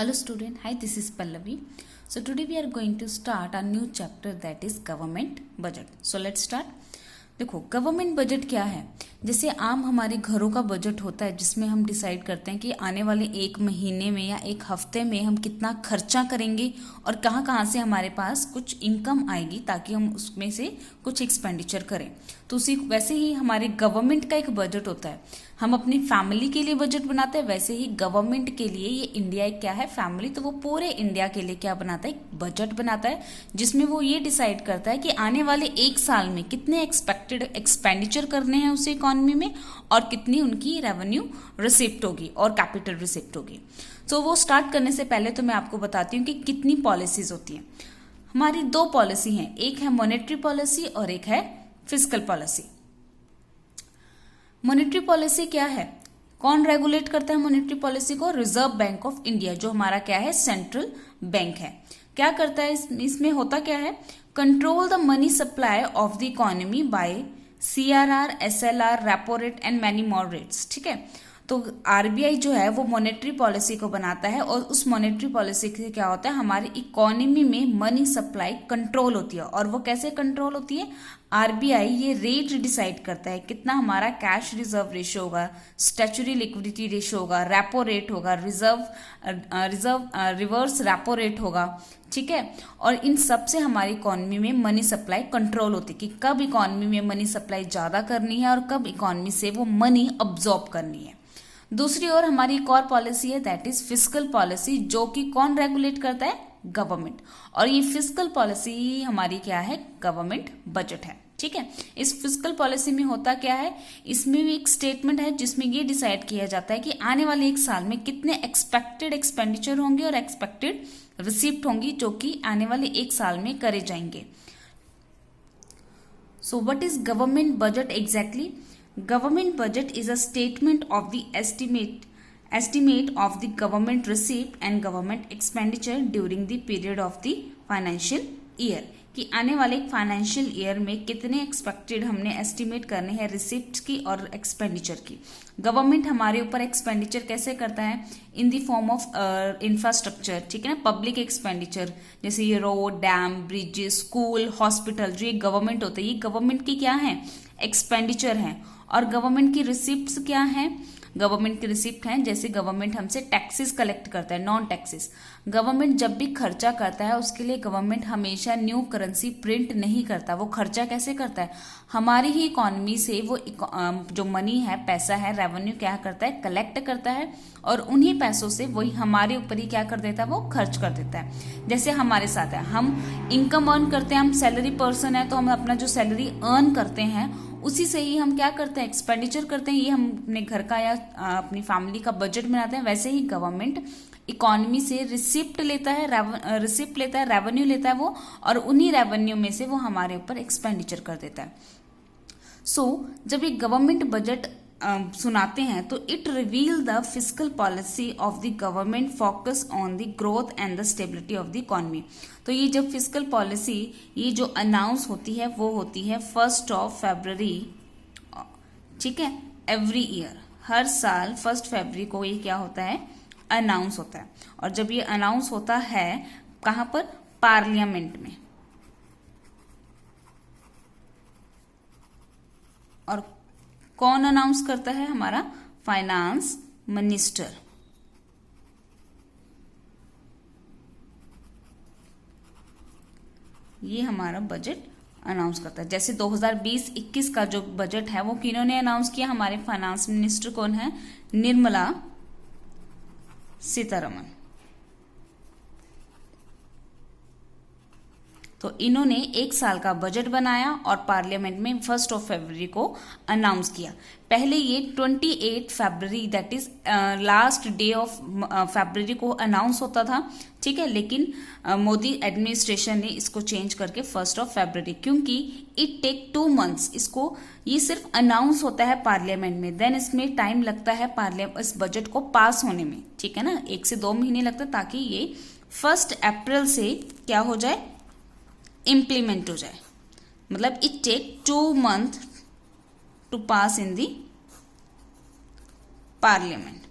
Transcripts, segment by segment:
Hello student, hi, this is Pallavi. So today we are going to start a new chapter that is government budget. So let's start. देखो government budget क्या है। जैसे आम हमारे घरों का budget होता है जिसमें हम डिसाइड करते हैं कि आने वाले एक महीने में या एक हफ्ते में हम कितना खर्चा करेंगे और कहाँ कहाँ से हमारे पास कुछ इनकम आएगी ताकि हम उसमें से कुछ एक्सपेंडिचर करें। तो उसी वैसे ही हमारे गवर्नमेंट का एक बजट होता है। हम अपनी फैमिली के लिए बजट बनाते हैं, वैसे ही गवर्नमेंट के लिए ये इंडिया एक क्या है फैमिली, तो वो पूरे इंडिया के लिए क्या बनाता है, एक बजट बनाता है जिसमें वो ये डिसाइड करता है कि आने वाले एक साल में कितने एक्सपेक्टेड एक्सपेंडिचर करने हैं उस इकोनॉमी में और कितनी उनकी रेवेन्यू रिसिप्ट होगी और कैपिटल रिसिप्ट होगी। तो वो स्टार्ट करने से पहले तो मैं आपको बताती हूँ कि कितनी पॉलिसीज होती हैं। हमारी दो पॉलिसी हैं, एक है मॉनेटरी पॉलिसी और एक है फिस्कल पॉलिसी। मॉनेटरी पॉलिसी क्या है, कौन रेगुलेट करता है मॉनेटरी पॉलिसी को? रिजर्व बैंक ऑफ इंडिया, जो हमारा क्या है सेंट्रल बैंक है। क्या करता है इसमें होता क्या है, control the money supply of the economy bye CRR, SLR, repo rate and many more rates. ठीक है, तो RBI जो है वो मॉनेटरी पॉलिसी को बनाता है और उस मॉनेटरी पॉलिसी से क्या होता है, हमारी इकोनॉमी में मनी सप्लाई कंट्रोल होती है। और वो कैसे कंट्रोल होती है, RBI ये रेट डिसाइड करता है कितना हमारा कैश रिजर्व रेशियो होगा, स्टैच्यूटरी लिक्विडिटी रेशियो होगा, रेपो रेट होगा, रिवर्स रेपो रेट होगा। ठीक है, और इन सब से हमारी इकोनॉमी में मनी सप्लाई कंट्रोल होती है कि कब इकोनॉमी में मनी सप्लाई ज्यादा करनी है और कब इकोनॉमी से वो मनी अब्जॉर्ब करनी है। दूसरी ओर हमारी एक और पॉलिसी है दैट इज फिस्कल पॉलिसी, जो कि कौन रेगुलेट करता है, गवर्नमेंट। और ये फिस्कल पॉलिसी हमारी क्या है, गवर्नमेंट बजट है। ठीक है, इस फिस्कल पॉलिसी में होता क्या है, इसमें भी एक स्टेटमेंट है जिसमें ये डिसाइड किया जाता है कि आने वाले एक साल में कितने एक्सपेक्टेड एक्सपेंडिचर होंगे और एक्सपेक्टेड रिसिप्ट होंगी जो कि आने वाले एक साल में करे जाएंगे। So what is government budget exactly? Government budget is a statement of the estimate of the government receipt and government expenditure during the period of the financial year, कि आने वाले फाइनेंशियल ईयर में कितने एक्सपेक्टेड हमने estimate करने हैं receipt की और एक्सपेंडिचर की। गवर्नमेंट हमारे ऊपर एक्सपेंडिचर कैसे करता है, इन द फॉर्म ऑफ इंफ्रास्ट्रक्चर। ठीक है ना, पब्लिक एक्सपेंडिचर जैसे ये road, dam, bridges, school, hospital, जो ये गवर्नमेंट होते हैं, ये गवर्नमेंट की क्या है, एक्सपेंडिचर है। और गवर्नमेंट की रिसिप्ट्स क्या हैं, गवर्नमेंट की रिसिप्ट हैं जैसे गवर्नमेंट हमसे टैक्सेस कलेक्ट करता है, नॉन टैक्सेस। गवर्नमेंट जब भी खर्चा करता है उसके लिए गवर्नमेंट हमेशा न्यू करेंसी प्रिंट नहीं करता। वो खर्चा कैसे करता है, हमारी ही इकोनॉमी से वो जो मनी है, पैसा है, रेवेन्यू क्या करता है, कलेक्ट करता है और उन्हीं पैसों से वही हमारे ऊपर ही क्या कर देता है, वो खर्च कर देता है। जैसे हमारे साथ है, हम इनकम अर्न करते हैं, हम सैलरी पर्सन है तो हम अपना जो सैलरी अर्न करते हैं उसी से ही हम क्या करते हैं, एक्सपेंडिचर करते हैं। ये हम अपने घर का या अपनी फैमिली का बजट बनाते हैं। वैसे ही गवर्नमेंट इकोनॉमी से रिसिप्ट लेता है, रेवेन्यू लेता है वो, और उन्हीं रेवेन्यू में से वो हमारे ऊपर एक्सपेंडिचर कर देता है। सो जब ये गवर्नमेंट बजट सुनाते हैं तो it reveal the fiscal policy of the government, focus on the growth and the stability of the economy. तो ये जब फिस्कल पॉलिसी ये जो अनाउंस होती है वो होती है 1 फरवरी, ठीक है, एवरी ईयर, हर साल 1 फरवरी को ये क्या होता है, अनाउंस होता है। और जब ये अनाउंस होता है कहाँ पर, पार्लियामेंट में। और कौन अनाउंस करता है, हमारा फाइनेंस मिनिस्टर। ये हमारा बजट अनाउंस करता है। जैसे 2020-21 का जो बजट है वो किन्होंने अनाउंस किया, हमारे फाइनेंस मिनिस्टर कौन है, निर्मला सीतारमन। तो इन्होंने एक साल का बजट बनाया और पार्लियामेंट में 1 फरवरी को अनाउंस किया। पहले ये 28 फरवरी that is last day of February को अनाउंस होता था। ठीक है, लेकिन मोदी एडमिनिस्ट्रेशन ने इसको चेंज करके 1 फरवरी, क्योंकि इट टेक 2 मंथ्स, इसको ये सिर्फ अनाउंस होता है पार्लियामेंट में, देन इसमें टाइम लगता है इस बजट को पास होने में। ठीक है ना, 1 से 2 महीने लगते हैं ताकि ये 1 अप्रैल से क्या हो जाए, इम्प्लीमेंट हो जाए। मतलब it take 2 month to pass in the parliament.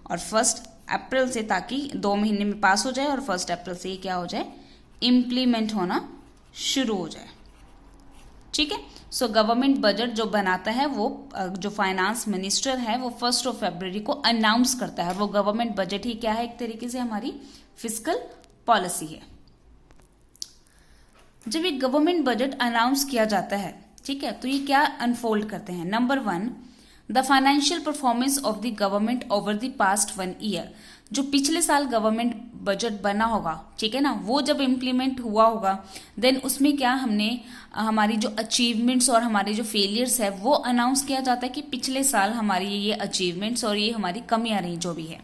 और 1 अप्रैल से, ताकि 2 महीने में पास हो जाए और 1 अप्रैल से ये क्या हो जाए, इम्प्लीमेंट होना शुरू हो जाए। ठीक है। सो गवर्नमेंट बजट जो बनाता है वो जो फाइनेंस मिनिस्टर है वो 1 फरवरी को अनाउंस करता है, और वो गवर्नमेंट बजट ही क्या है, एक तरीके से हमारी फिस्कल पॉलिसी है। जब ये गवर्नमेंट बजट अनाउंस किया जाता है, ठीक है, तो ये क्या अनफोल्ड करते हैं। Number 1, the financial performance of the government over the past 1 year. जो पिछले साल गवर्नमेंट बजट बना होगा, ठीक है ना, वो जब इम्प्लीमेंट हुआ होगा, देन उसमें क्या हमने हमारी जो अचीवमेंट्स और हमारे जो फेलियर्स है वो अनाउंस किया जाता है कि पिछले साल हमारी ये अचीवमेंट्स और ये हमारी कमियां रही जो भी है।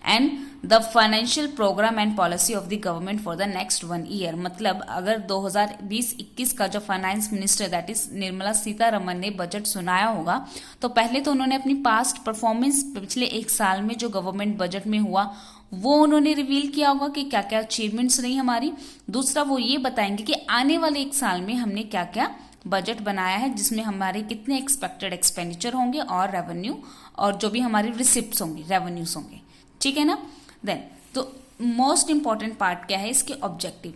And the financial program and policy of the government for the next 1 year. मतलब अगर 2020-21 का जो finance minister that is Nirmala Sitharaman ने बजट सुनाया होगा, तो पहले तो उन्होंने अपनी पास्ट परफॉर्मेंस पिछले 1 साल में जो गवर्नमेंट बजट में हुआ वो उन्होंने रिवील किया होगा कि क्या क्या अचीवमेंट्स रही हमारी। दूसरा वो ये बताएंगे कि आने वाले 1 साल में हमने क्या क्या बजट बनाया है, जिसमें हमारे कितने एक्सपेक्टेड एक्सपेंडिचर होंगे और रेवेन्यू और जो भी हमारी रिसिप्ट्स होंगी, रेवेन्यूज होंगे। ठीक है ना। देन तो मोस्ट इंपॉर्टेंट पार्ट क्या है, इसके ऑब्जेक्टिव।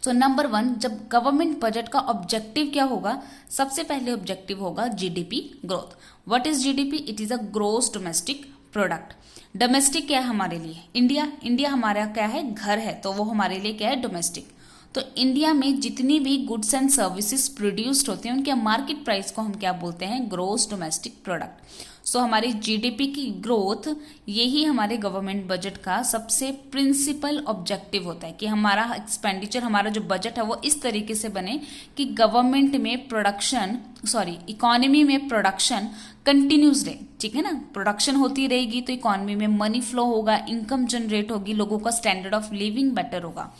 तो नंबर 1, जब गवर्नमेंट बजट का ऑब्जेक्टिव क्या होगा, सबसे पहले ऑब्जेक्टिव होगा GDP growth. What is GDP? It is a gross domestic product. Domestic क्या है हमारे लिए? इंडिया हमारा क्या है, घर है, तो वो हमारे लिए क्या है, डोमेस्टिक। तो इंडिया में जितनी भी गुड्स एंड सर्विसेज प्रोड्यूस्ड होते हैं उनके मार्केट प्राइस को हम क्या बोलते हैं, ग्रोस डोमेस्टिक प्रोडक्ट। सो हमारी जीडीपी की ग्रोथ, यही हमारे गवर्नमेंट बजट का सबसे प्रिंसिपल ऑब्जेक्टिव होता है कि हमारा एक्सपेंडिचर, हमारा जो बजट है वो इस तरीके से बने कि गवर्नमेंट में इकोनॉमी में प्रोडक्शन कंटिन्यूस रहे। ठीक है ना, प्रोडक्शन होती रहेगी तो इकोनॉमी में मनी फ्लो होगा, इनकम जनरेट होगी, लोगों का स्टैंडर्ड ऑफ लिविंग बेटर होगा।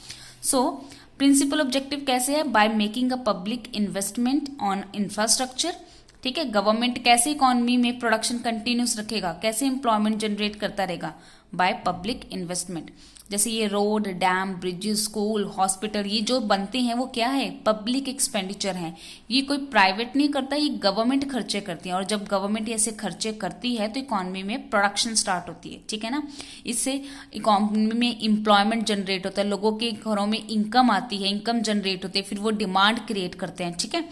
सो प्रिंसिपल ऑब्जेक्टिव कैसे है, by making a public investment on infrastructure. ठीक है, गवर्नमेंट कैसे इकोनॉमी में प्रोडक्शन कंटिन्यूस रखेगा, कैसे एम्प्लॉयमेंट जनरेट करता रहेगा, बाय पब्लिक इन्वेस्टमेंट। जैसे ये road, dam, bridges, school, hospital, ये जो बनते हैं वो क्या है, पब्लिक एक्सपेंडिचर है। ये कोई प्राइवेट नहीं करता, ये गवर्नमेंट खर्चे करती है, और जब गवर्नमेंट ऐसे खर्चे करती है तो इकोनॉमी में प्रोडक्शन स्टार्ट होती है। ठीक है ना, इससे इकोनॉमी में एम्प्लॉयमेंट जनरेट होता है, लोगों के घरों में इनकम आती है, इनकम जनरेट होती है, फिर वो डिमांड क्रिएट करते हैं। ठीक है।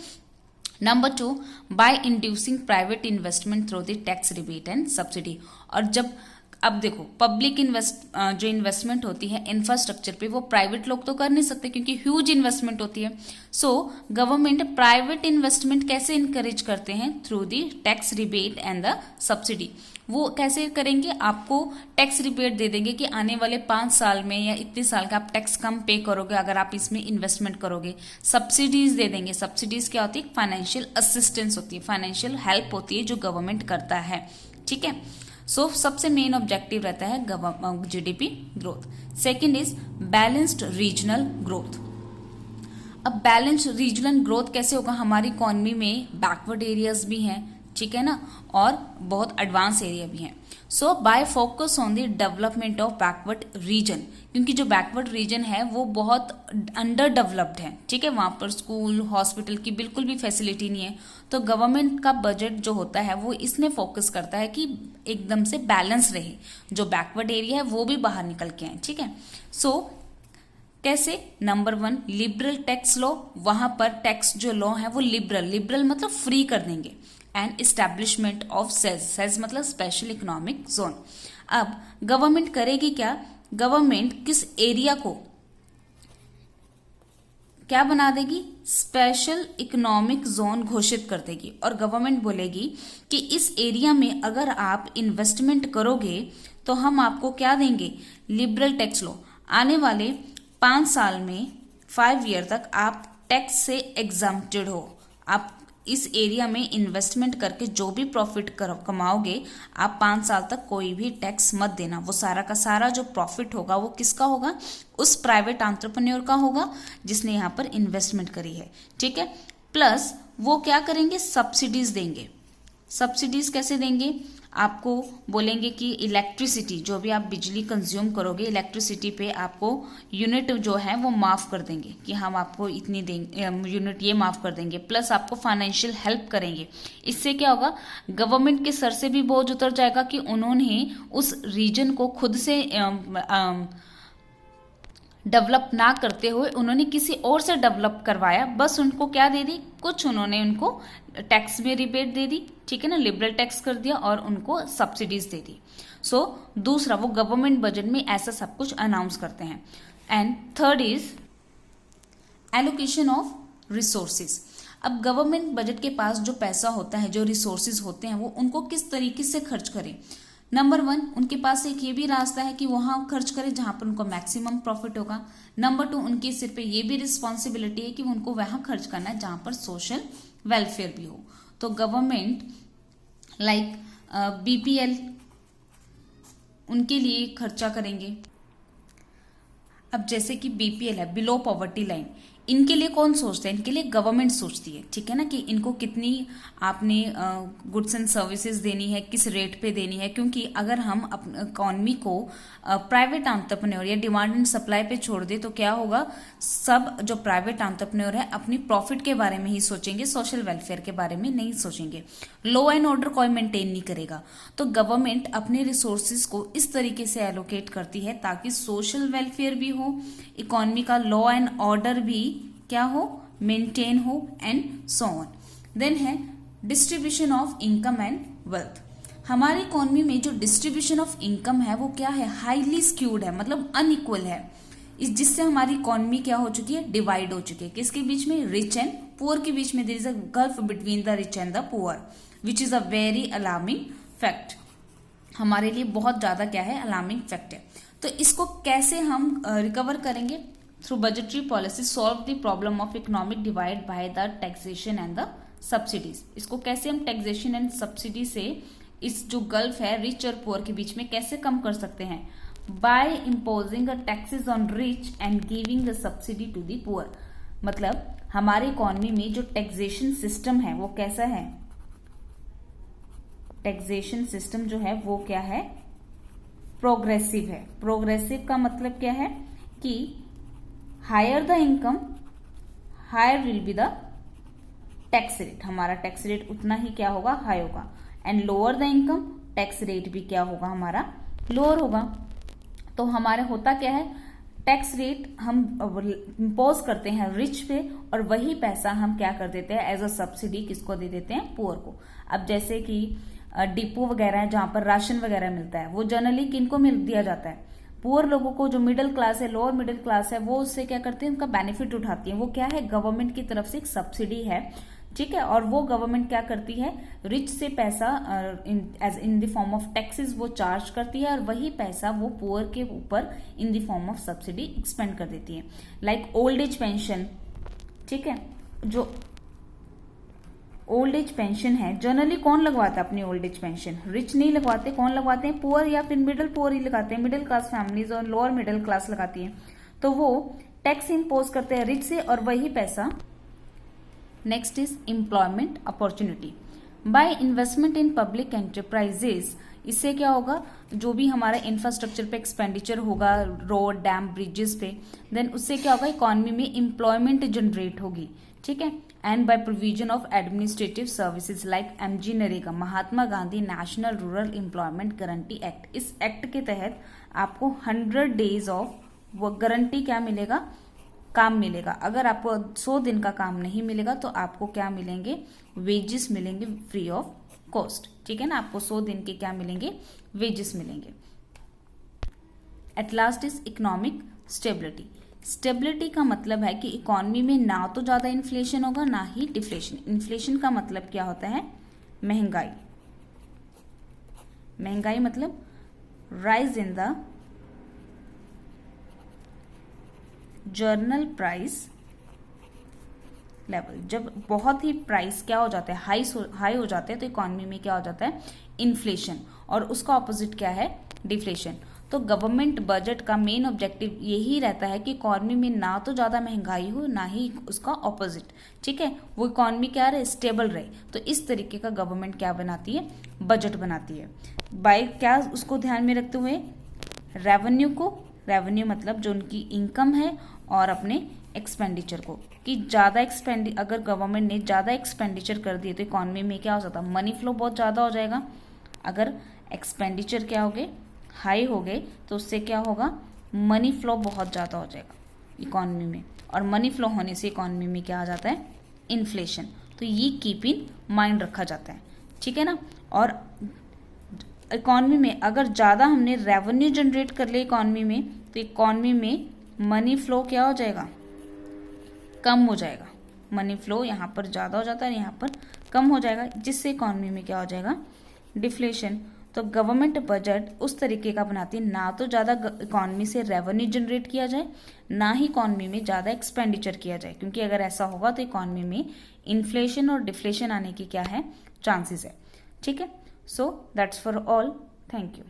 Number 2, by inducing private investment through the tax rebate and subsidy. और जब अब देखो पब्लिक जो इन्वेस्टमेंट होती है इंफ्रास्ट्रक्चर पे, वो प्राइवेट लोग तो कर नहीं सकते क्योंकि ह्यूज इन्वेस्टमेंट होती है। सो गवर्नमेंट प्राइवेट इन्वेस्टमेंट कैसे इनकरेज करते हैं, through the tax rebate and the subsidy. वो कैसे करेंगे, आपको टैक्स रिबेट दे देंगे कि आने वाले 5 साल में या इतने साल का आप टैक्स कम पे करोगे अगर आप इसमें इन्वेस्टमेंट करोगे। सब्सिडीज दे देंगे। सब्सिडीज क्या होती है, फाइनेंशियल असिस्टेंस होती है, फाइनेंशियल हेल्प होती है जो गवर्नमेंट करता है। ठीक है। सो सबसे मेन ऑब्जेक्टिव रहता है GDP growth. Second is balanced regional growth. अब बैलेंस्ड रीजनल ग्रोथ कैसे होगा, हमारी इकोनॉमी में बैकवर्ड एरियाज भी हैं, ठीक है ना, और बहुत एडवांस एरिया भी हैं। So by focus on the development of backward region, क्योंकि जो बैकवर्ड रीजन है वो बहुत अंडर डेवलप्ड है। ठीक है, वहां पर स्कूल, हॉस्पिटल की बिल्कुल भी फैसिलिटी नहीं है। तो गवर्नमेंट का बजट जो होता है वो इसमें फोकस करता है कि एकदम से बैलेंस रहे, जो बैकवर्ड एरिया है वो भी बाहर निकल के आए। ठीक है। सो कैसे, नंबर 1, लिबरल टैक्स लॉ, वहां पर टैक्स जो लॉ है वो लिबरल मतलब फ्री कर देंगे। एंड इस्टेब्लिशमेंट ऑफ सेज मतलब स्पेशल इकोनॉमिक जोन। अब गवर्नमेंट करेगी क्या, गवर्नमेंट किस एरिया को क्या बना देगी, स्पेशल इकोनॉमिक जोन घोषित कर देगी, और गवर्नमेंट बोलेगी कि इस एरिया में अगर आप इन्वेस्टमेंट करोगे तो हम आपको क्या देंगे, लिबरल टैक्स लॉ। आने वाले 5 साल में 5 ईयर तक आप टैक्स से एग्जम्प्टेड हो। आप इस एरिया में इन्वेस्टमेंट करके जो भी प्रॉफिट कमाओगे, आप 5 साल तक कोई भी टैक्स मत देना। वो सारा का सारा जो प्रॉफिट होगा वो किसका होगा, उस प्राइवेट एंटरप्रेन्योर का होगा जिसने यहाँ पर इन्वेस्टमेंट करी है। ठीक है। प्लस वो क्या करेंगे, सब्सिडीज देंगे। सब्सिडीज कैसे देंगे, आपको बोलेंगे कि इलेक्ट्रिसिटी, जो भी आप बिजली कंज्यूम करोगे, इलेक्ट्रिसिटी पे आपको यूनिट जो है वो माफ़ कर देंगे कि हम आपको इतनी देंगे, यूनिट ये माफ़ कर देंगे, प्लस आपको फाइनेंशियल हेल्प करेंगे। इससे क्या होगा, गवर्नमेंट के सर से भी बोझ उतर जाएगा कि उन्होंने उस रीजन को खुद से डेवलप ना करते हुए उन्होंने किसी और से डेवलप करवाया, बस उनको क्या दे दी, कुछ उन्होंने उनको टैक्स में रिबेट दे दी, ठीक है ना, लिबरल टैक्स कर दिया और उनको सब्सिडीज दे दी। सो दूसरा, वो गवर्नमेंट बजट में ऐसा सब कुछ अनाउंस करते हैं। And third is allocation of resources. अब गवर्नमेंट बजट के पास जो पैसा होता है, जो रिसोर्सेज होते हैं, वो उनको किस तरीके से खर्च करें। नंबर 1, उनके पास एक ये भी रास्ता है कि वहां खर्च करें जहां पर उनको मैक्सिमम प्रॉफिट होगा। नंबर 2, उनके सिर पे ये भी रिस्पॉन्सिबिलिटी है कि उनको वहां खर्च करना है जहां पर सोशल वेलफेयर भी हो। तो गवर्नमेंट लाइक बीपीएल, उनके लिए खर्चा करेंगे। अब जैसे कि बीपीएल है, बिलो पॉवर्टी लाइन, इनके लिए कौन सोचता है, इनके लिए गवर्नमेंट सोचती है, ठीक है ना, कि इनको कितनी आपने गुड्स एंड सर्विसेज देनी है, किस रेट पे देनी है। क्योंकि अगर हम इकॉनमी को प्राइवेट एंटरप्रेन्योर या डिमांड एंड सप्लाई पे छोड़ दे तो क्या होगा, सब जो प्राइवेट एंटरप्रेन्योर है अपनी प्रॉफिट के बारे में ही सोचेंगे, सोशल वेलफेयर के बारे में नहीं सोचेंगे। लॉ एंड ऑर्डर कोई मेंटेन नहीं करेगा। तो गवर्नमेंट अपने रिसोर्सेज को इस तरीके से एलोकेट करती है ताकि सोशल वेलफेयर भी हो, इकोनॉमी का लॉ एंड ऑर्डर भी क्या हो, मेंटेन हो, एंड सो ऑन। देन है distribution of income and wealth. हमारी इकोनॉमी में जो डिस्ट्रीब्यूशन ऑफ इनकम है वो क्या है, हाईली स्क्यूड है, मतलब अनइक्वल है। जिससे हमारी इकोनॉमी क्या हो चुकी है, डिवाइड हो चुकी है। किसके बीच में, रिच एंड पुअर के बीच में। There is a gulf between the rich and the poor which is a very alarming fact. हमारे लिए बहुत ज्यादा क्या है, अलार्मिंग फैक्ट है। तो इसको कैसे हम रिकवर करेंगे, through budgetary policy solve the problem of economic divide by the taxation and the subsidies. इसको कैसे हम टैक्सेशन एंड सब्सिडी से इस जो गल्फ है रिच और पुअर के बीच में कैसे कम कर सकते हैं, by imposing a taxes on rich and giving the subsidy to the poor. मतलब हमारी इकोनॉमी में जो टैक्सेशन सिस्टम है वो कैसा है, टैक्सेशन सिस्टम जो है वो क्या है, प्रोग्रेसिव है। प्रोग्रेसिव का मतलब क्या है कि higher the income higher will be the tax rate, हमारा टैक्स रेट उतना ही क्या होगा, हाई होगा। And lower the income, tax rate भी क्या होगा हमारा, लोअर होगा। तो हमारे होता क्या है, टैक्स रेट हम इम्पोज करते हैं रिच पे और वही पैसा हम क्या कर देते हैं एज अ सब्सिडी किसको दे देते हैं, पुअर को। अब जैसे कि डिपो वगैरह है जहां पर राशन वगैरह मिलता है, वो जनरली किनको मिल दिया जाता है, पुअर लोगों को। जो मिडिल क्लास है, लोअर मिडिल क्लास है, वो उससे क्या करते हैं, उनका बेनिफिट उठाती है। वो क्या है, गवर्नमेंट की तरफ से एक सब्सिडी है, ठीक है। और वो गवर्नमेंट क्या करती है, रिच से पैसा as in the form of taxes वो चार्ज करती है और वही पैसा वो पुअर के ऊपर in the form of subsidy expend कर देती है। लाइक ओल्ड एज पेंशन, ठीक है, जो ओल्ड एज पेंशन है जनरली कौन लगवाता है अपनी ओल्ड एज पेंशन, रिच नहीं लगवाते, कौन लगवाते हैं, पुअर या फिर मिडिल पुअर ही लगाते हैं, मिडिल क्लास फैमिलीज और लोअर मिडिल क्लास लगाती है। तो वो टैक्स इम्पोज करते हैं रिच से और वही पैसा। Next is employment opportunity by investment in public enterprises. इससे क्या होगा, जो भी हमारा इंफ्रास्ट्रक्चर पे एक्सपेंडिचर होगा, रोड डैम ब्रिजेस पे, देन उससे क्या होगा, इकोनॉमी में एम्प्लॉयमेंट जनरेट होगी, ठीक है। And by provision of administrative services like MG NREGA, Mahatma Gandhi national rural employment guarantee act. इस एक्ट के तहत आपको 100 डेज ऑफ वो गारंटी क्या मिलेगा, काम मिलेगा। अगर आपको 100 दिन का काम नहीं मिलेगा तो आपको क्या मिलेंगे, वेजेस मिलेंगे फ्री ऑफ कॉस्ट, ठीक है ना। आपको 100 दिन के क्या मिलेंगे, वेजेस मिलेंगे। At last is economic stability. Stability का मतलब है कि इकोनॉमी में ना तो ज्यादा इन्फ्लेशन होगा ना ही डिफ्लेशन। इन्फ्लेशन का मतलब क्या होता है, महंगाई। महंगाई मतलब rise in the journal price level. जब बहुत ही प्राइस क्या हो जाता है, हाई हो जाते हैं तो इकोनॉमी में क्या हो जाता है, इन्फ्लेशन। और उसका ऑपोजिट क्या है, डिफ्लेशन। तो गवर्नमेंट बजट का मेन ऑब्जेक्टिव यही रहता है कि इकॉनमी में ना तो ज़्यादा महंगाई हो ना ही उसका ऑपोजिट, ठीक है, वो इकॉनमी क्या रहे, स्टेबल रहे। तो इस तरीके का गवर्नमेंट क्या बनाती है, बजट बनाती है। बाय क्या उसको ध्यान में रखते हुए, रेवेन्यू को, रेवेन्यू मतलब जो उनकी इनकम है, और अपने एक्सपेंडिचर को, कि ज़्यादा अगर गवर्नमेंट ने ज़्यादा एक्सपेंडिचर कर दिए तो इकॉनमी में क्या हो सकता है, मनी फ्लो बहुत ज़्यादा हो जाएगा। अगर एक्सपेंडिचर क्या हो गए, हाई हो गए, तो उससे क्या होगा, मनी फ्लो बहुत ज़्यादा हो जाएगा इकॉनमी में, और मनी फ्लो होने से इकॉनमी में क्या आ जाता है, इन्फ्लेशन। तो ये कीप इन माइंड रखा जाता है, ठीक है ना। और इकॉनमी में अगर ज़्यादा हमने रेवेन्यू जनरेट कर लिया इकॉनमी में, तो इकॉनमी में मनी फ्लो क्या हो जाएगा, कम हो जाएगा। मनी फ्लो यहाँ पर ज़्यादा हो जाता है, यहाँ पर कम हो जाएगा, जिससे इकॉनमी में क्या हो जाएगा, डिफ्लेशन। तो गवर्नमेंट बजट उस तरीके का बनाती है, ना तो ज़्यादा इकॉनमी से रेवेन्यू जनरेट किया जाए, ना ही इकॉनमी में ज़्यादा एक्सपेंडिचर किया जाए, क्योंकि अगर ऐसा होगा तो इकॉनमी में इन्फ्लेशन और डिफ्लेशन आने की क्या है, चांसेस है, ठीक है। So that's for all, thank you.